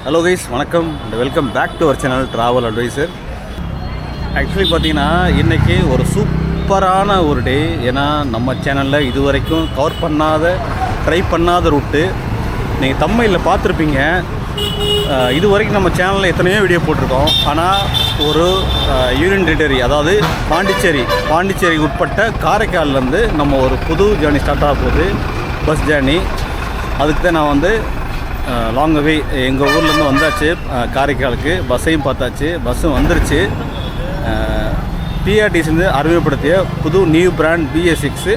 Hello guys, வணக்கம் and welcome back to our channel travel advisor. Actually பார்த்தீங்கன்னா இன்றைக்கி ஒரு சூப்பரான ஒரு டே. ஏன்னா நம்ம சேனலில் இது வரைக்கும் கவர் பண்ணாத, ட்ரை பண்ணாத ரூட்டு நீங்கள் தம்மையில் பார்த்துருப்பீங்க. இது வரைக்கும் நம்ம சேனலில் எத்தனையோ வீடியோ போட்டிருக்கோம். ஆனால் ஒரு யூனியன் டெரிட்டரி, அதாவது பாண்டிச்சேரி உட்பட்ட காரைக்கால்லேருந்து நம்ம ஒரு புது ஜேர்னி ஸ்டார்ட் ஆக போகுது, பஸ் ஜேர்னி. அதுக்கு தான் நான் வந்து லாங்காகவே எங்கள் ஊர்லேருந்து வந்தாச்சு காரைக்காலுக்கு. பஸ்ஸையும் பார்த்தாச்சு, பஸ்ஸும் வந்துருச்சு. பிஆர்டிசிலேருந்து அறிமுகப்படுத்திய புது நியூ பிராண்ட் Bs6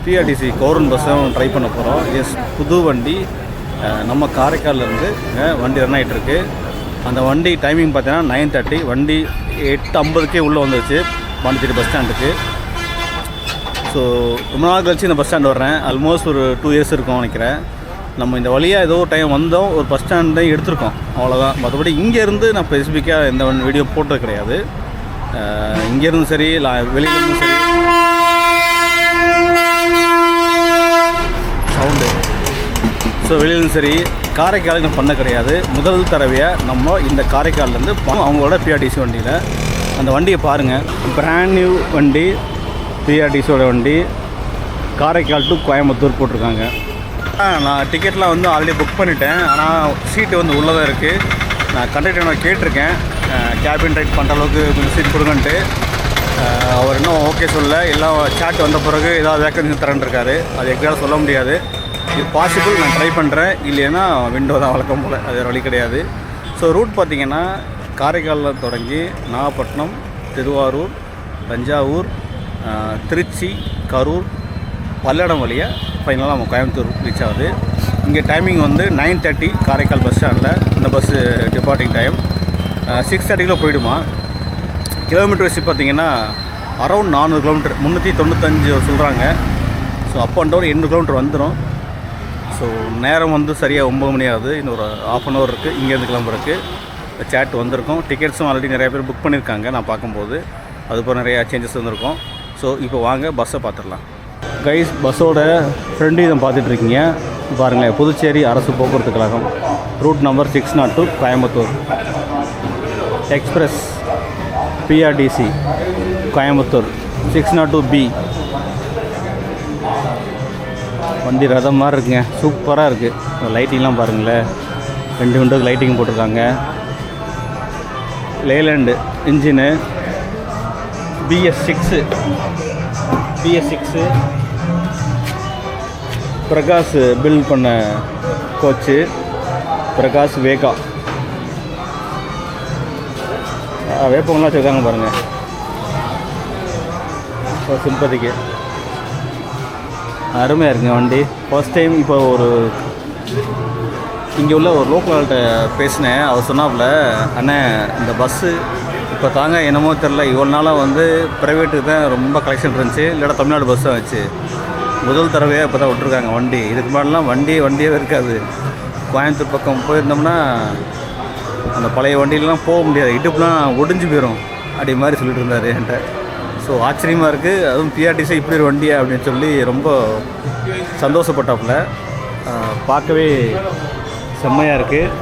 பிஆர்டிசி கவுரன் பஸ்ஸும் ட்ரை பண்ண போகிறோம். புது வண்டி நம்ம காரைக்கால்லேருந்து வண்டி ரன் ஆகிட்டுருக்கு. அந்த வண்டி டைமிங் பார்த்தீங்கன்னா 9:30. வண்டி 8:50 உள்ளே வந்துருச்சு பாண்டிச்சேரி பஸ் ஸ்டாண்டுக்கு. ஸோ ரொம்ப நாள் கழிச்சு இந்த பஸ் ஸ்டாண்ட் வர்றேன். ஆல்மோஸ்ட் ஒரு 2 years இருக்கும் நினைக்கிறேன். நம்ம இந்த வழியாக ஏதோ டைம் வந்தோம், ஒரு பஸ் ஸ்டாண்ட் தான் எடுத்திருக்கோம், அவ்வளோதான். மற்றபடி இங்கேருந்து நான் ஸ்பெசிஃபிக்காக எந்த வீடியோ போட்டது கிடையாது. இங்கேருந்து சரி, வெளியிலேருந்து சரி, சவுண்டு. ஸோ வெளியிலேருந்து சரி, காரைக்காலுக்கு நான் பண்ண கிடையாது. முதல் தடவையாக நம்ம இந்த காரைக்கால்லேருந்து அவங்களோட பிஆர்டிசி வண்டியில் அந்த வண்டியை பாருங்கள். பிராண்ட் நியூ வண்டி, பிஆர்டிசியோட வண்டி. காரைக்கால் டு கோயம்புத்தூர் போட்டிருக்காங்க. நான் டிக்கெட்லாம் வந்து ஆல்ரெடி புக் பண்ணிட்டேன். ஆனால் சீட்டு வந்து உள்ளே தான் இருக்குது. நான் கண்டக்டர் நான் கேட்டிருக்கேன், கேபின் ரைட் பண்ணுற அளவுக்கு கொஞ்சம் சீட் கொடுங்கன்ட்டு. அவர் இன்னும் ஓகே சொல்ல. எல்லாம் சாட் வந்த பிறகு ஏதாவது வேக்கன்சி தரேன்ருக்காரு. அது எக்ஸாக்டாக சொல்ல முடியாது. இது பாசிபிள், நான் ட்ரை பண்ணுறேன். இல்லைன்னா விண்டோ தான் வழக்கம் போல், அது வேறு வழி கிடையாது. ஸோ ரூட் பார்த்திங்கன்னா காரைக்காலில் தொடங்கி நாகப்பட்டினம், திருவாரூர், தஞ்சாவூர், திருச்சி, கரூர், பல்லடம் வழியாக ஃபைனலாக நம்ம கோயம்புத்தூர் ரீச் ஆகுது. இங்கே டைமிங் வந்து 9:30 காரைக்கால் பஸ் ஸ்டாண்டில். இந்த பஸ்ஸு டிபார்ட்டிங் டைம் 6:30 போயிடுமா. கிலோமீட்டர் வச்சு பார்த்திங்கன்னா அரௌண்ட் 400 கிலோமீட்டர், 395 சொல்கிறாங்க. So up and down 800 kilometre வந்துடும். ஸோ நேரம் வந்து சரியாக 9 மணி ஆகுது. இன்னும் ஒரு ½ hour இருக்குது இங்கேருந்து கிளம்புறதுக்கு. சேட் வந்திருக்கும். டிக்கெட்ஸும் ஆல்ரெடி நிறைய பேர் புக் பண்ணியிருக்காங்க. நான் பார்க்கும்போது அதுபோல் நிறையா சேஞ்சஸ் வந்திருக்கும். ஸோ இப்போ வாங்க பஸ்ஸை பார்த்துடலாம். கைஸ், பஸ்ஸோட ஃப்ரெண்டு இதை பார்த்துட்ருக்கீங்க பாருங்கள். புதுச்சேரி அரசு போக்குவரத்து கழகம், route number 602 Coimbatore. Express PRTC Coimbatore 602B. வண்டி ரதம் மாதிரி இருக்குங்க, சூப்பராக இருக்குது. லைட்டிங்லாம் பாருங்களேன், 2 விண்டோக்கு லைட்டிங் போட்டிருக்காங்க. Leyland engine, Bs6 Prakash build பண்ண கோச்சு, பிரகாஷ் வேகா. வேப்பங்கள்லாம் வச்சுருக்காங்க பாருங்கள், சிம்பதிக்கு. அருமையாக இருக்குங்க வண்டி. ஃபர்ஸ்ட் டைம் இப்போ இங்கே உள்ள ஒரு லோக்கல்கிட்ட பேசினேன். அவர் சொன்னாப்புல, அண்ணே இந்த பஸ்ஸு இப்போ தாங்க என்னமோ தெரில, இவ்வளோ நாளாக வந்து ப்ரைவேட்டுக்கு தான் ரொம்ப கலெக்ஷன் இருந்துச்சு, இல்லைனா தமிழ்நாடு பஸ் தான் வச்சு. முதல் தடவையாக இப்போ தான் விட்ருக்காங்க வண்டி. இதுக்கு முன்னாடிலாம் வண்டியே இருக்காது. கோயம்புத்தூர் பக்கம் போயிருந்தோம்னா அந்த பழைய வண்டியிலலாம் போக முடியாது, இடுப்புலாம் ஒடிஞ்சு போயிடும் அப்படி மாதிரி சொல்லிட்டு இருந்தார் என்கிட்ட. ஸோ ஆச்சரியமாக இருக்குது. அதுவும் பிஆர்டிசி இப்படி ஒரு வண்டியா அப்படின்னு சொல்லி ரொம்ப சந்தோஷப்பட்டாப்புல. பார்க்கவே செம்மையாக இருக்குது.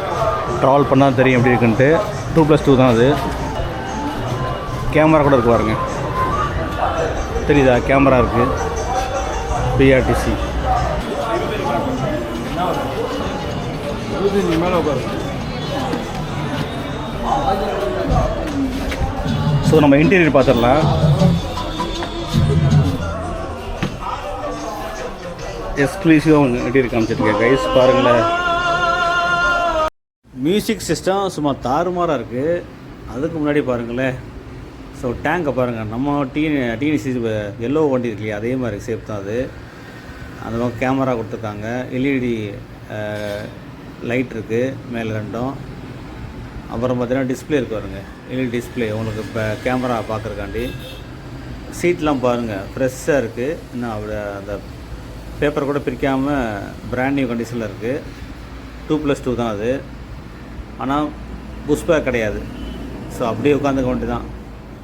ட்ராவல் பண்ணால் தெரியும் எப்படி இருக்குன்ட்டு. 2+2 தான் அது. கேமரா கூட இருக்கு பாருங்க, தெரியுதா? கேமரா இருக்குது. பிஆர்டிசி ஸோ நம்ம இன்டீரியர் பார்த்துடலாம். எக்ஸ்க்ளூசிவாக இன்டீரியர் காமிச்சிருக்கேன் கைஸ், பாருங்களேன். மியூசிக் சிஸ்டம் சும்மா தாறுமாறாக இருக்குது. அதுக்கு முன்னாடி பாருங்களேன். ஸோ டேங்கை பாருங்கள், நம்ம டிஎன்சி எல்லோ வண்டி இருக்கு இல்லையா, அதே மாதிரி சேஃப் தான் அது. அந்த பக்கம் கேமரா கொடுத்துருக்காங்க. எல்இடி லைட் இருக்குது மேலே 2. அப்புறம் பார்த்தீங்கன்னா டிஸ்பிளே இருக்குது பாருங்க, எல்இடி டிஸ்பிளே உங்களுக்கு இப்போ கேமரா பார்க்குறக்காண்டி. சீட்லாம் பாருங்கள் ஃப்ரெஷ்ஷாக இருக்குது. இன்னும் அந்த பேப்பர் கூட பிரிக்காமல் பிராண்ட் நியூ கண்டிஷனில் இருக்குது. 2+2 தான் அது. ஆனால் புஷ் பேக் கிடையாது. ஸோ அப்படியே உட்காந்துக்க வண்டி தான்.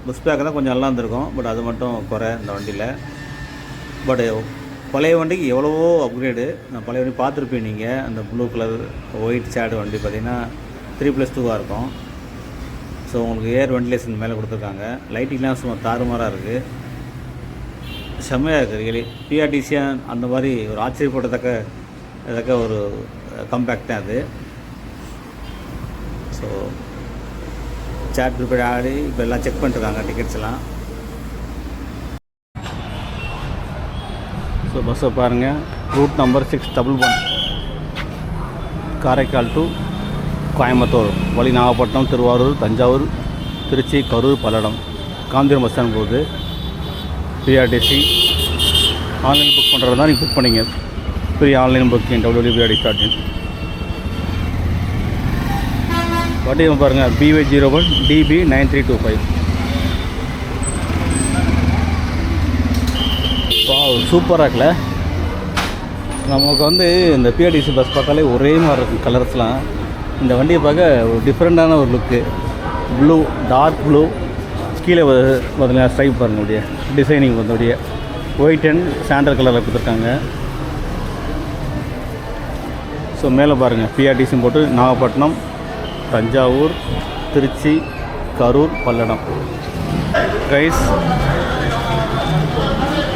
புஷ் பேக் தான் கொஞ்சம் நல்லா இருந்திருக்கும், பட் அது மட்டும் குறை இந்த வண்டியில். பட் பழைய வண்டிக்கு எவ்வளவோ அப்கிரேடு. நான் பழைய வண்டி பார்த்துருப்பேன் நீங்கள். அந்த ப்ளூ கலர் ஒயிட் ஷேடு வண்டி பார்த்திங்கன்னா 3+2 இருக்கும். ஸோ உங்களுக்கு ஏர் வென்டிலேஷன் மேலே கொடுத்துருக்காங்க. லைட்டிங்லாம் சும்மா தாறுமாறாக இருக்குது, செம்மையாக இருக்குது ரியலி. பிஆர்டிசியாக அந்த மாதிரி ஒரு ஆச்சரியப்படத்தக்க ஒரு கம்பேக்ட் தான் அது. ஸோ சேட் ப்ரிப்பேர்ட் ஆடி இப்போ எல்லாம் செக் பண்ணிட்டுருக்காங்க டிக்கெட்ஸ் எல்லாம். ஸோ பஸ்ஸை பாருங்கள், route number 611 Karaikal to Coimbatore வழி நாகப்பட்டினம், திருவாரூர், தஞ்சாவூர், திருச்சி, கரூர், பல்லடம். காந்திரம் பஸ் ஸ்டாண்ட் போகுது. பிஆர்டிசி ஆன்லைன் புக் பண்ணுறது தான் நீங்கள் புக் பண்ணிங்க. Free online booking www.prtc.in. வண்டி பாருங்கள், BY01 DB 9325. சூப்பராக இருக்குல்ல. நமக்கு வந்து இந்த பிஆர்டிசி பஸ் பார்த்தாலே ஒரே மாதிரி இருக்கும் கலர்ஸ்லாம். இந்த வண்டியை பார்க்க ஒரு டிஃப்ரெண்ட்டான ஒரு லுக்கு. ப்ளூ, டார்க் ப்ளூ, கீழே பார்த்தீங்கன்னா ஸ்ட்ரைப் பாருங்கள், அப்படியே டிசைனிங் வந்து அப்படியே ஒயிட் அண்ட் சாண்டல் கலரில் கொடுத்துருக்காங்க. ஸோ மேலே பாருங்கள் பிஆர்டிசி போட்டு நாகப்பட்டினம், தஞ்சாவூர், திருச்சி, கரூர், பல்லடம். கைஸ்,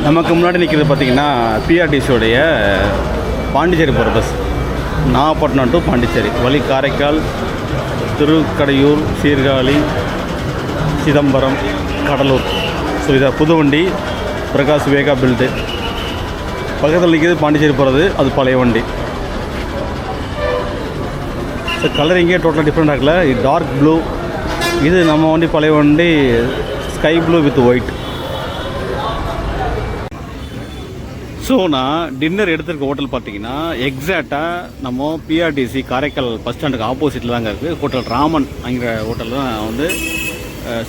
நமக்கு முன்னாடி நிற்கிறது பார்த்திங்கன்னா பிஆர்டிசியோடைய பாண்டிச்சேரி போகிற பஸ். நாகப்பட்டினம் டு பாண்டிச்சேரி வழி காரைக்கால், திருக்கடையூர், சீர்காழி, சிதம்பரம், கடலூர். ஸோ இதை புது வண்டி பிரகாஷ் வேகா பில்டு. பக்கத்தில் நிற்கிறது பாண்டிச்சேரி போகிறது, அது பழைய வண்டி. ஸோ கலரிங்கே டோட்டலாக டிஃப்ரெண்ட் ஆகல. இது டார்க் ப்ளூ, இது நம்ம வண்டி பழைய வண்டி sky blue with white. So நான் டின்னர் எடுத்துருக்க ஹோட்டல் பார்த்தீங்கன்னா எக்ஸாக்டாக நம்ம பிஆர்டிசி காரைக்கால் பஸ் ஸ்டாண்டுக்கு ஆப்போசிட்டில் தாங்க இருக்குது. ஹோட்டல் ராமன் அங்கிற ஹோட்டலில் தான் நான் வந்து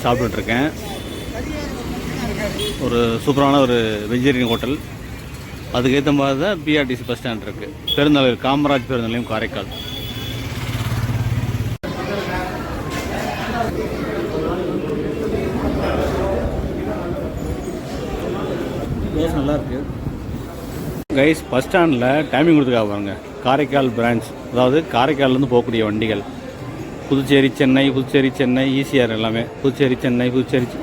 சாப்பிட்டுருக்கேன். ஒரு சூப்பரான ஒரு வெஜிடேரியன் ஹோட்டல். அதுக்கேற்ற மாதிரி தான் பிஆர்டிசி பஸ் ஸ்டாண்ட் இருக்குது. பெருநிலையம் காமராஜ் பெருநிலையம் காரைக்கால். நல்லாயிருக்கு கைஸ். பஸ் ஸ்டாண்டில் டைமிங் கொடுத்துருக்காங்க பாருங்க. காரைக்கால் பிரான்ச், அதாவது காரைக்கால்லேருந்து போகக்கூடிய வண்டிகள் புதுச்சேரி, சென்னை, ஈசிஆர் எல்லாமே. புதுச்சேரி, சென்னை,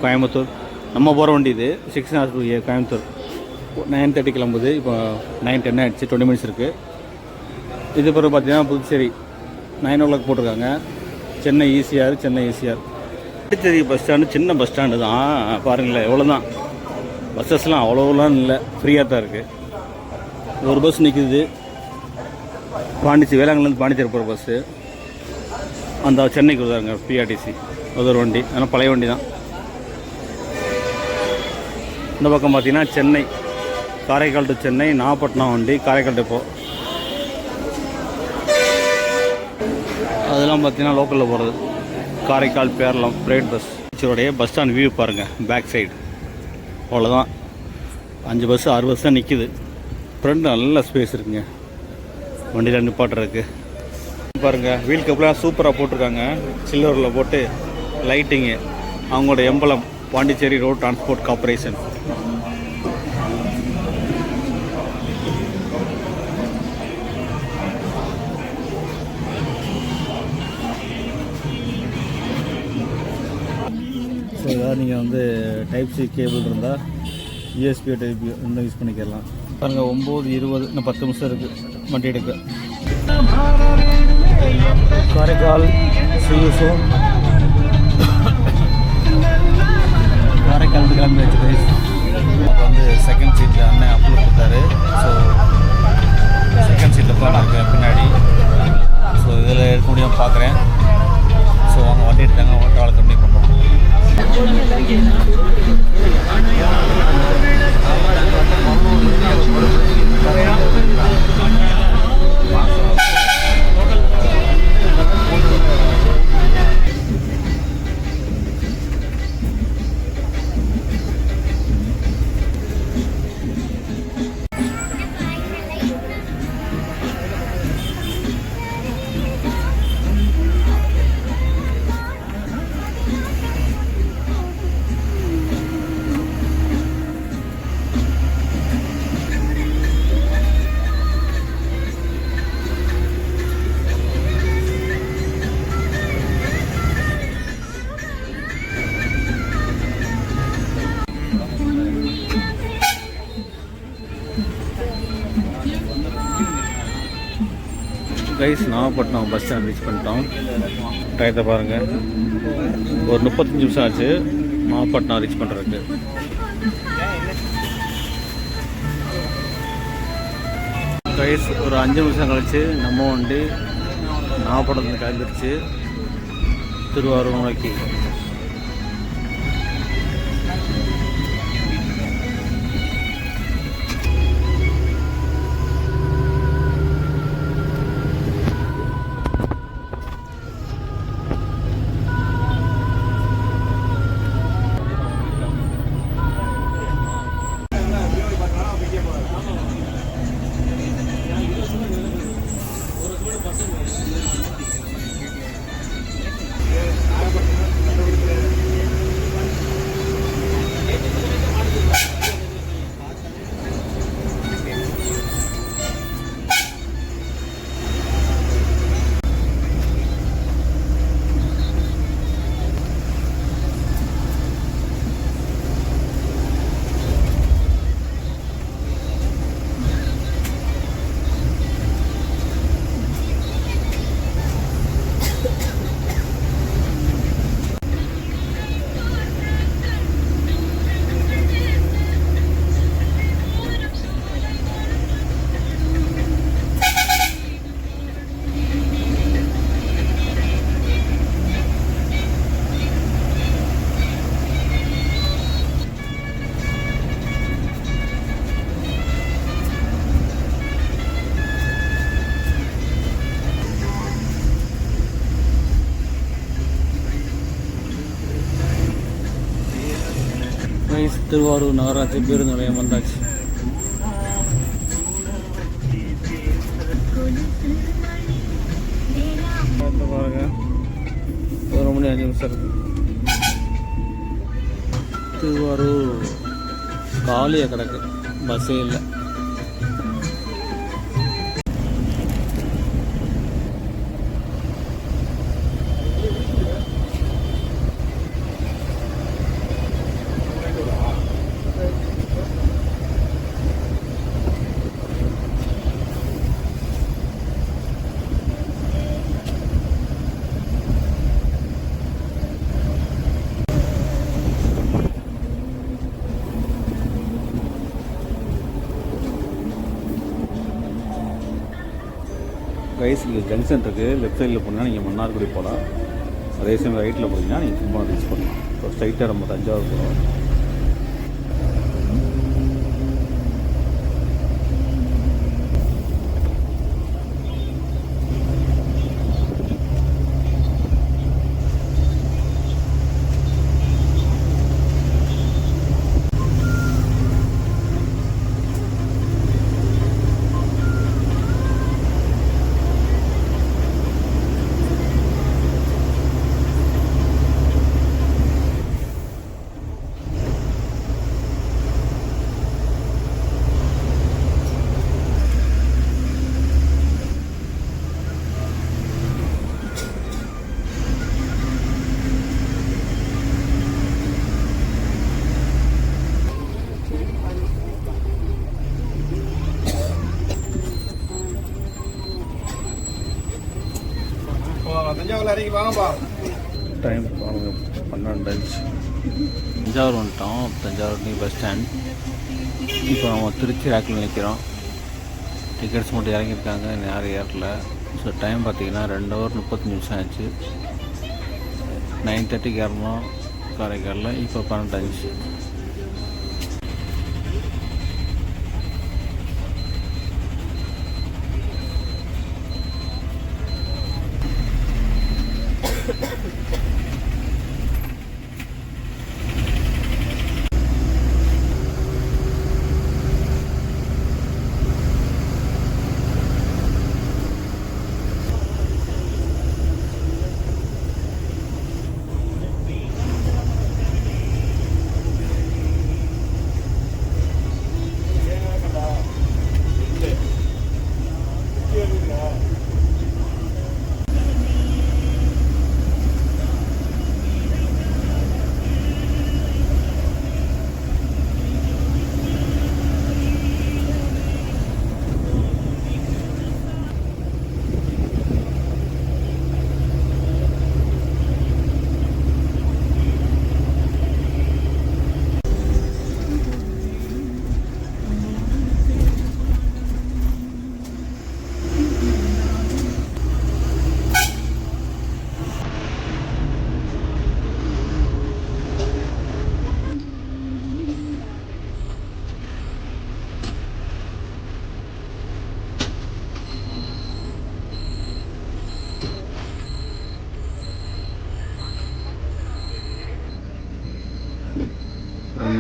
கோயம்புத்தூர். நம்ம போகிற வண்டி இது 6 hours கோயம்புத்தூர். 9:30 கிளம்புது. இப்போ 9:10 ஆகிடுச்சு, 20 minutes இருக்குது. இது பிறகு பார்த்தீங்கன்னா புதுச்சேரி 9 o'clock போட்டிருக்காங்க. Chennai ECR. Puducherry bus stand சின்ன பஸ் ஸ்டாண்டு தான் பாருங்களேன். எவ்வளோ தான் பஸ்ஸஸ்லாம் அவ்வளோலாம் இல்லை, ஃப்ரீயாக தான் இருக்குது. ஒரு பஸ் நிற்கிது பாண்டிச்சேரி, வேளாங்கல்லேருந்து பாண்டிச்சேரி போகிற பஸ்ஸு. அந்த சென்னைக்கு வருதாங்க பிஆர்டிசி, அது ஒரு வண்டி. ஆனால் பழைய வண்டி தான். இந்த பக்கம் பார்த்தீங்கன்னா சென்னை, காரைக்கால் டு சென்னை, நாகப்பட்டினம் வண்டி, காரைக்கால் டெப்போ. அதெல்லாம் பார்த்தீங்கன்னா லோக்கலில் போகிறது. Karaikal Peralam private bus. உடைய பஸ் ஸ்டாண்ட் வியூ பாருங்கள், பேக் சைடு. அவ்வளோதான், 5 பஸ்ஸு 6 பஸ் தான் நிற்கிது. ஃப்ரண்ட் நல்ல ஸ்பேஸ் இருக்குங்க வண்டியில் நிப்பாட்டுறதுக்கு. பாருங்கள், வீல் கப்லாம் சூப்பராக போட்டிருக்காங்க. சில்வரில் போட்டு லைட்டிங்கு. அவங்களோட emblem Pondicherry road transport corporation. So ஏதாவது நீங்கள் வந்து டைப் சி கேபிள் இருந்தால் யூஎஸ்பி டைப் இன்னும் யூஸ் பண்ணிக்கலாம். பாருங்கள், 9:20, இன்னும் 10 நிமிஷம் இருக்குது வண்டி எடுக்க. காரைக்கால் சியூசோ காரைக்கால் கிளம்பி வச்சு கைஸ். இப்போ வந்து செகண்ட் சீட்டில் அண்ணன் அப்லோட் கொடுத்தாரு. ஸோ செகண்ட் சீட்டில் உட்காந்துருக்கேன் பின்னாடி. ஸோ இதில் எடுக்க முடியாமல் பார்க்குறேன். ஸோ அவங்க வண்டி எடுத்தாங்க, ஓட்டாளை கம்மி பண்ணுறோம். Guys Nagapattinam bus stand reach பண்ணிட்டோம். டயத்தை பாருங்கள், ஒரு 35 நிமிஷம் ஆச்சு நாகப்பட்டினம் ரீச் பண்ணுறதுக்கு. கைஸ் ஒரு 5 நிமிஷம் கழிச்சு நம்ம வண்டி நாகப்பட்டினத்தில் கிளம்பிடுச்சு திருவாரூர் நோக்கி. திருவாரூர் நகராட்சி பேருந்து நிலையம் வந்தாச்சு. பாருங்க, 1 மணி 5 நிமிஷம் இருக்கு. திருவாரூர் காலியாக கிடக்கு, பஸ்ஸே இல்லை. கைஸ் இங்கே ஜங்ஷன் இருக்குது, லெஃப்ட் சைடில் போனீங்கன்னா நீங்கள் மன்னார்குடி போகலாம். அதே சமயம் ரைட்டில் போனீங்கன்னா நீங்கள் கும்பகோணம் ரீச் பண்ணலாம். இப்போ ஸ்ட்ரைட்டாக நம்ம தஞ்சாவூர் போகிறோம். டைம் 12 தஞ்சாவூர் வந்துட்டோம். Thanjavur new bus stand. இப்போ நம்ம திருச்சி ரேக்கில் நிற்கிறோம். டிக்கெட்ஸ் மட்டும் இறங்கியிருக்காங்க, யாரும் ஏறல. ஸோ டைம் பார்த்திங்கன்னா 2 hour 30 நிமிஷம் ஆச்சு. 9:30க்கு ஏறணும் காரைக்காலில். இப்போ 12:05.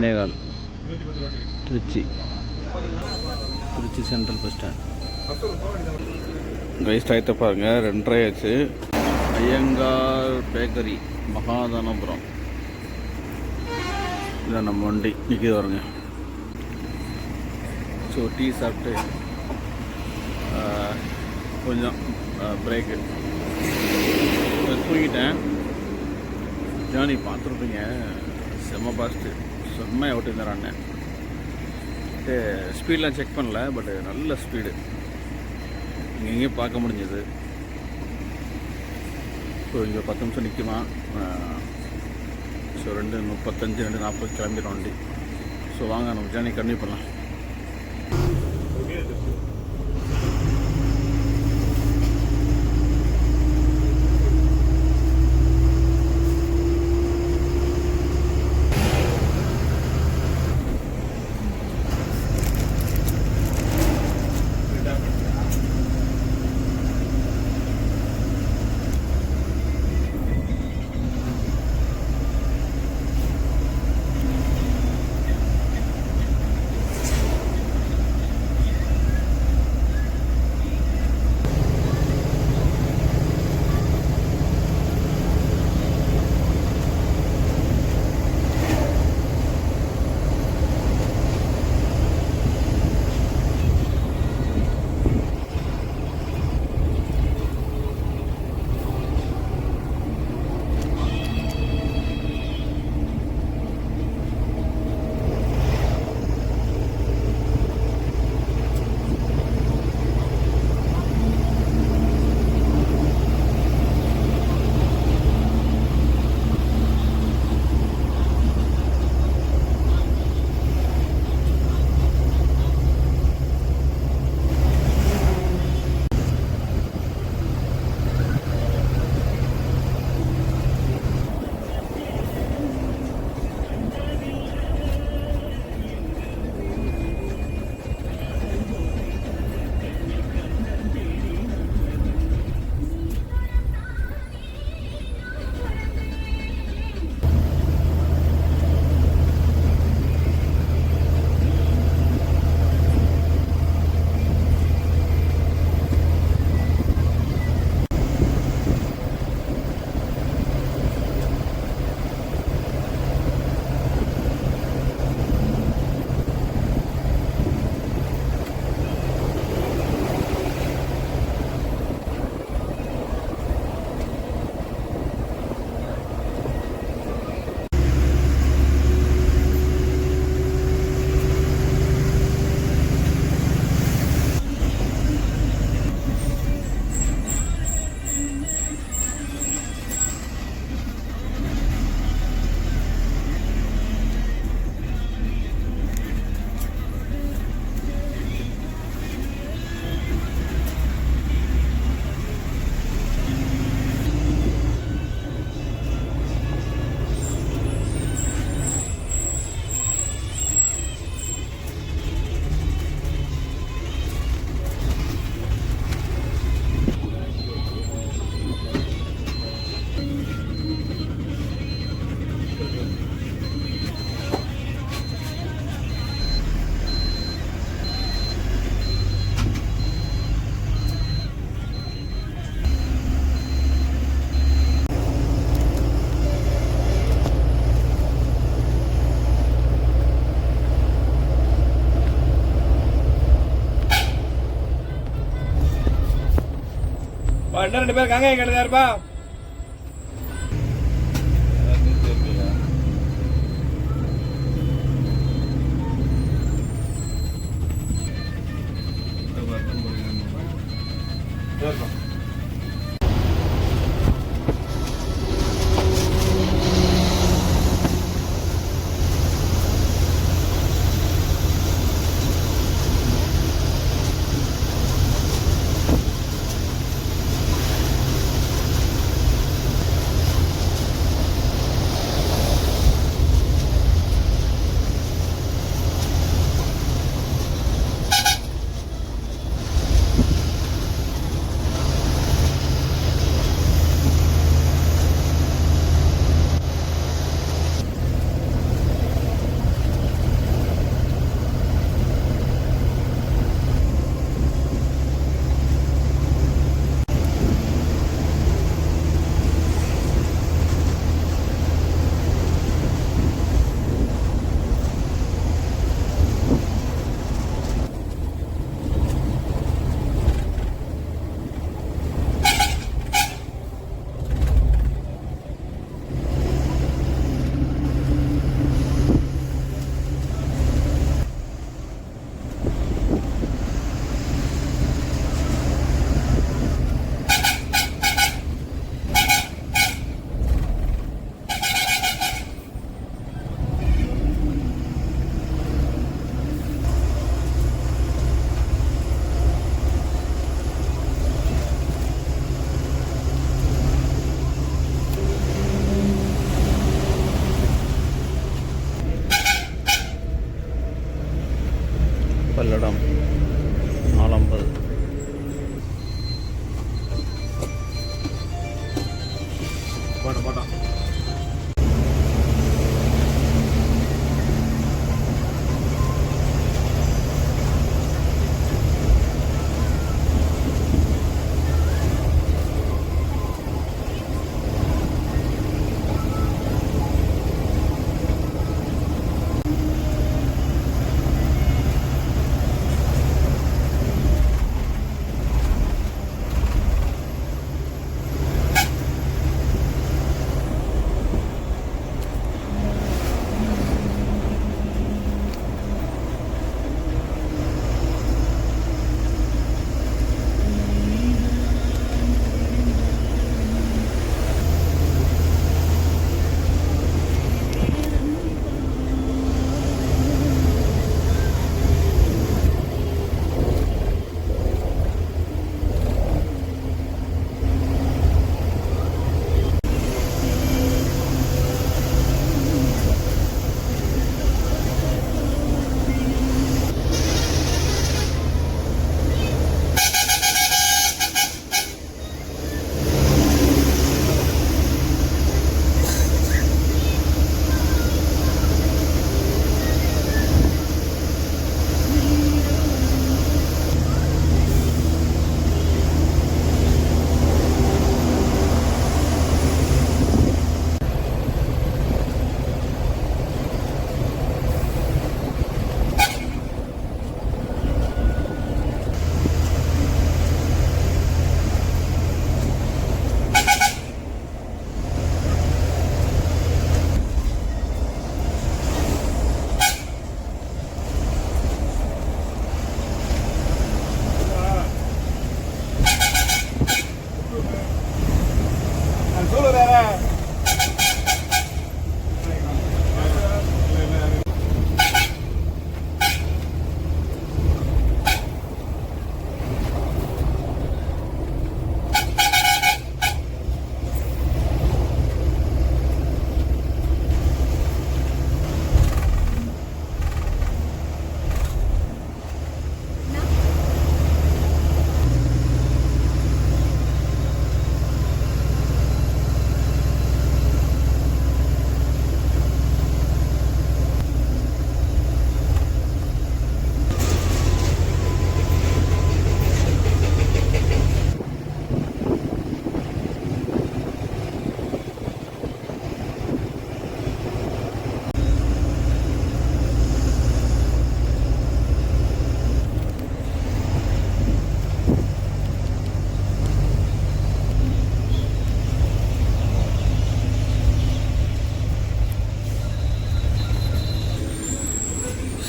2:15 Trichy central bus stand. Guys டயத்தை பாருங்கள், 2:30 ஆச்சு. ஐயங்கார் பேக்கரி மகாதானபுரம், இதான் நம்ம வண்டி நிற்கிது வருங்க. ஸோ டீ சாப்பிட்டு கொஞ்சம் பிரேக்கு தூங்கிட்டேன். ஜானி பார்த்துருப்பீங்க, செம்ம பாஸ்ட்டு, செம்மையாக ஓட்டிருந்தாராண்ணே. ஸ்பீடெலாம் செக் பண்ணல, பட் நல்ல ஸ்பீடு இங்கேயும் பார்க்க முடிஞ்சது. ஸோ இங்கே 10 நிமிஷம் நிற்குமா. ஸோ 2:35 2:40 கிளம்பிடும் வண்டி. ஸோ வாங்க நம்ம ஜேர்னி கண்டினியூ பண்ணலாம். இன்னும் 2 பேர் காங்க கேட்டதா இருப்பா. போட்டோம்.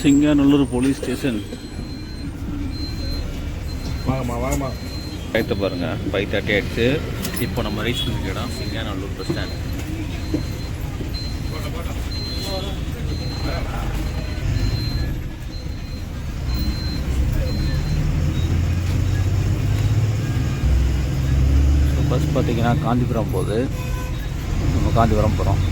Singanallur police station. வாங்கம்மா. ரைட்டு பாருங்கள், 5:30 ஆகிடுச்சு. இப்போ நம்ம ரீச் பண்ணிக்க இடம் சிங்காநல்லூர் பஸ் ஸ்டாண்ட். பஸ் பார்த்திங்கன்னா காஞ்சிபுரம் போகுது. நம்ம காஞ்சிபுரம் போகிறோம்.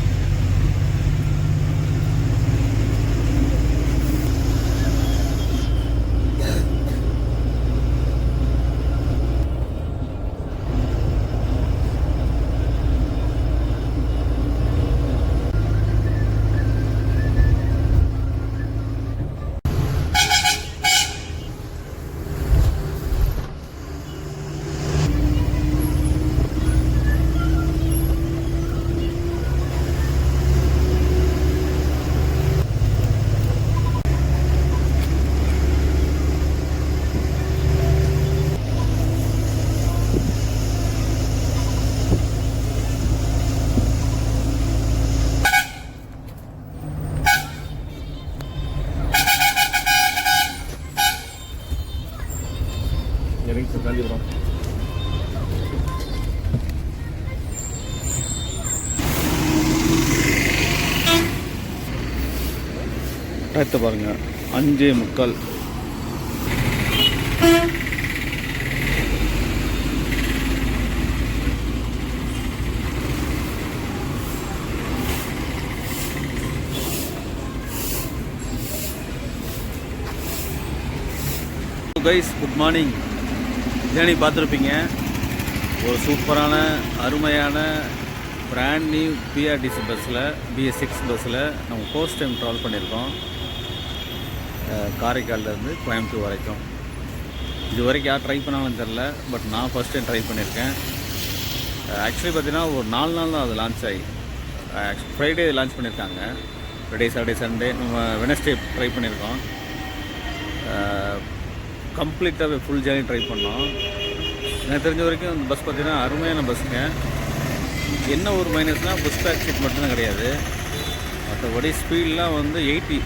காஞ்சிபுரம். டயத்தை பாருங்கள், 5:45. Guys, good morning. ஜேர்னி பார்த்துருப்பீங்க. ஒரு சூப்பரான அருமையான பிராண்ட் நியூ பிஆர்டிசி பஸ்ஸில் Bs6 பஸ்ஸில் நம்ம ஃபர்ஸ்ட் டைம் ட்ராவல் பண்ணியிருக்கோம். காரைக்கால்லேருந்து கோயம்புத்தூர் வரைக்கும். இது வரைக்கும் யார் ட்ரை பண்ணாலும் தெரில, பட் நான் ஃபஸ்ட் டைம் ட்ரை பண்ணியிருக்கேன். ஆக்சுவலி பார்த்தீங்கன்னா ஒரு 4 நாள் தான் அது லான்ச் ஆகி. ஃப்ரைடே லான்ச் பண்ணியிருக்காங்க. ஃப்ரைடே, சாட்டர்டே, சண்டே, நம்ம வெனஸ்டே ட்ரை பண்ணியிருக்கோம். கம்ப்ளீட்டாக ஃபுல் ஜேர்னி ட்ரை பண்ணோம். எனக்கு தெரிஞ்ச வரைக்கும் இந்த பஸ் பார்த்திங்கன்னா அருமையான பஸ்ஸுங்க. என்ன ஒரு மைனஸ்னால் பஸ் பேக் சீட் மட்டும்தான் கிடையாது. மற்றபடி ஸ்பீட்லாம் வந்து 80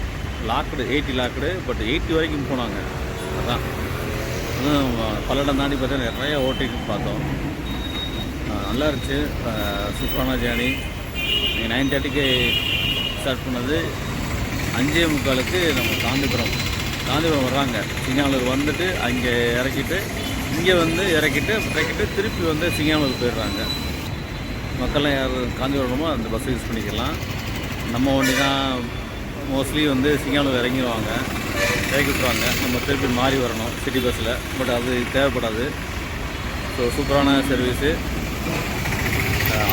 லாக்குடு, பட் 80 வரைக்கும் போனாங்க. அதுதான் பல்லடம் தாண்டி பார்த்தா நிறையா ஓட்டிட்டு பார்த்தோம். நல்லா இருந்துச்சு. சூப்பரான ஜேர்னி. 9:30க்கு ஸ்டார்ட் பண்ணது. 5:45க்கு நம்ம காந்திபுரம் வர்றாங்க. சிங்கானூர் வந்துட்டு அங்கே இறக்கிட்டு இங்கே வந்து இறக்கிட்டு திருப்பி வந்து சிங்கானூர் போயிடுறாங்க. மக்கள்லாம் யார் காந்திபுரமோ அந்த பஸ்ஸை யூஸ் பண்ணிக்கலாம். நம்ம வண்டி தான் மோஸ்ட்லி வந்து சிங்கானூர் இறங்கிடுவாங்க, இறக்கி விட்டுருவாங்க. நம்ம திருப்பி மாறி வரணும் சிட்டி பஸ்ஸில். பட் அது தேவைப்படாது. ஸோ சூப்பரான சர்வீஸு.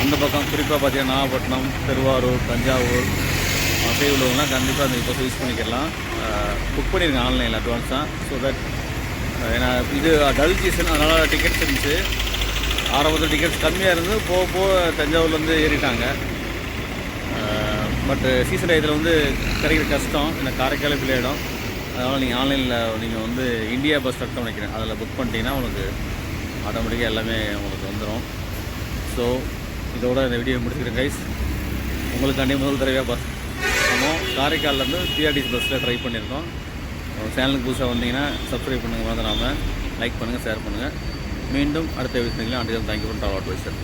அந்த பக்கம் குறிப்பாக பார்த்தீங்கன்னா நாகப்பட்டினம், திருவாரூர், தஞ்சாவூர் சைடு உள்ளவங்களாம் கண்டிப்பாக அந்த பஸ்ஸை யூஸ் பண்ணிக்கலாம். புக் பண்ணியிருக்கேன் ஆன்லைனில் அட்வான்ஸாக. ஸோ தட் ஏன்னா இது டல் சீசன், அதனால் டிக்கெட்ஸ் இருந்துச்சு. ஆரம்பத்தில் டிக்கெட்ஸ் கம்மியாக இருந்து போக தஞ்சாவூர்லேருந்து ஏறிட்டாங்க. பட் சீசன் டயத்தில் வந்து கிடைக்கிற கஷ்டம். ஏன்னா காரைக்கால் பிள்ளை இடம். அதனால் நீங்கள் ஆன்லைனில் நீங்கள் வந்து இந்தியா பஸ் ஸ்டார்ட் நினைக்கிறேன், அதில் புக் பண்ணிட்டீங்கன்னா உங்களுக்கு ஆட்டோமேட்டிக்காக எல்லாமே உங்களுக்கு வந்துடும். ஸோ இதோட இந்த வீடியோ முடிச்சுக்கிறேன் கைஸ். உங்களுக்காண்டி முதல் தடவையாக பஸ் நம்ம காரைக்கால்லேருந்து பிஆர்டிசி பஸ்ஸில் ட்ரை பண்ணியிருக்கோம். சேனலுக்கு புதுசாக வந்தீங்கன்னா சப்ஸ்கிரைப் பண்ணுங்கள், மறந்துடாமல் லைக் பண்ணுங்கள், ஷேர் பண்ணுங்கள். மீண்டும் அடுத்த வீடியோவில் தேங்க்யூ ஃபார் ட்ராவல் அட்வைசர்.